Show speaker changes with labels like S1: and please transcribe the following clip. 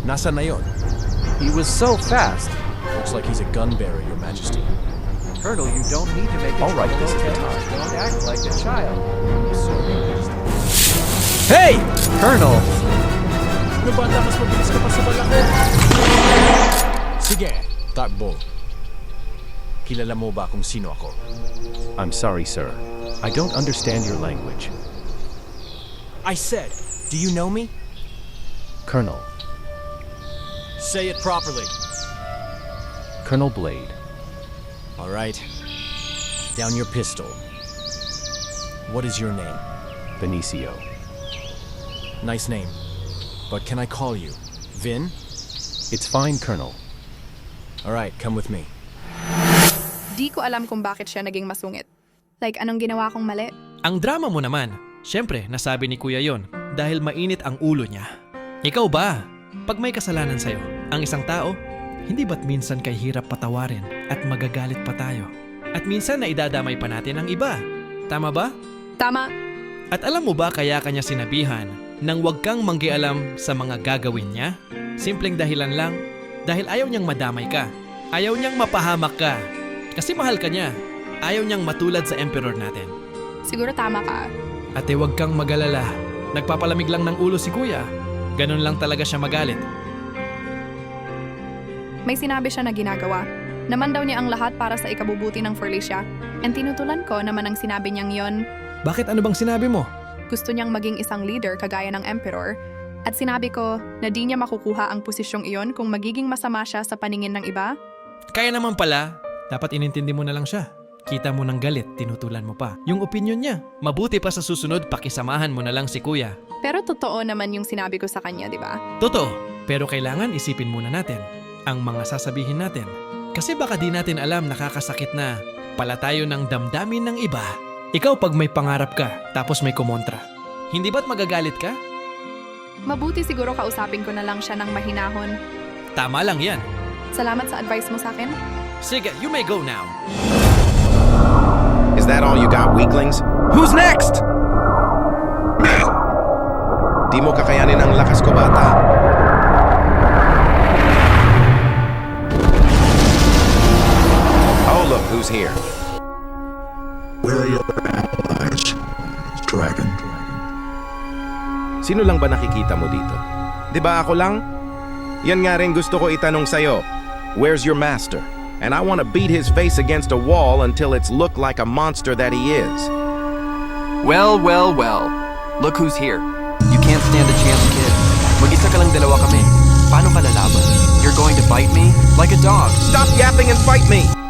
S1: Nasaan na yon?
S2: He was so fast.
S1: Looks like he's a gun bearer, Your Majesty.
S2: Colonel, you don't need to make it.
S1: All right, this is the time.
S2: Don't act like a child.
S1: Hey!
S2: Colonel,
S1: Ano ba? Mas mabilis ka pa sa balako. Sige, takbo. Kilala mo ba kung sino ako?
S3: I'm sorry, sir. I don't understand your language.
S1: I said, do you know me?
S3: Colonel.
S1: Say it properly.
S3: Colonel Blade.
S1: All right. Down your pistol. What is your name?
S3: Benicio.
S1: Nice name. But can I call you Vin?
S3: It's fine, Colonel.
S1: All right, come with me.
S4: Di ko alam kung bakit siya naging masungit. Like, anong ginawa kong mali?
S5: Ang drama mo naman. Siyempre, nasabi ni Kuya yon dahil mainit ang ulo niya. Ikaw ba? Pag may kasalanan sa'yo, ang isang tao, hindi ba't minsan kay hirap patawarin at magagalit pa tayo? At minsan na idadamay pa natin ang iba. Tama ba?
S4: Tama.
S5: At alam mo ba kaya kanya sinabihan nang huwag kang manggialam sa mga gagawin niya? Simpleng dahilan lang, dahil ayaw niyang madamay ka. Ayaw niyang mapahamak ka. Kasi mahal ka niya. Ayaw niyang matulad sa emperor natin.
S4: Siguro tama ka.
S5: Ate, huwag kang mag-alala. Nagpapalamig lang ng ulo si Kuya. Ganun lang talaga siya magalit.
S4: May sinabi siya na ginagawa. Naman daw niya ang lahat para sa ikabubuti ng Forlicia. And tinutulan ko naman ang sinabi niyang yon.
S5: Bakit ano bang sinabi mo?
S4: Gusto niyang maging isang leader kagaya ng emperor. At sinabi ko na di niya makukuha ang posisyong iyon kung magiging masama siya sa paningin ng iba.
S5: Kaya naman pala, dapat inintindi mo na lang siya. Kita mo ng galit, tinutulan mo pa. Yung opinion niya, mabuti pa sa susunod, pakisamahan mo na lang si Kuya.
S4: Pero totoo naman yung sinabi ko sa kanya, di ba?
S5: Totoo, pero kailangan isipin muna natin ang mga sasabihin natin. Kasi baka di natin alam nakakasakit na pala tayo ng damdamin ng iba. Ikaw pag may pangarap ka, tapos may kumontra. Hindi ba't magagalit ka?
S4: Mabuti siguro kausapin ko na lang siya ng mahinahon.
S5: Tama lang yan.
S4: Salamat sa advice mo sa akin.
S5: Sige, you may go now.
S6: Is that all you got, weaklings? Who's next? Di mo kakayanin ang lakas ko, bata. Oh, look, who's here?
S7: Where are your allies, Dragon?
S6: Sino lang ba nakikita mo dito? Di ba ako lang? Yan nga rin gusto ko itanong sa'yo. Where's your master? And I want to beat his face against a wall until it's looked like a monster that he is.
S8: Well, well, well. Look who's here. You can't stand a chance, kid. Mag-isa ka lang, dalawa kami. Paano ka lalaban? You're going to bite me? Like a dog.
S6: Stop yapping and fight me!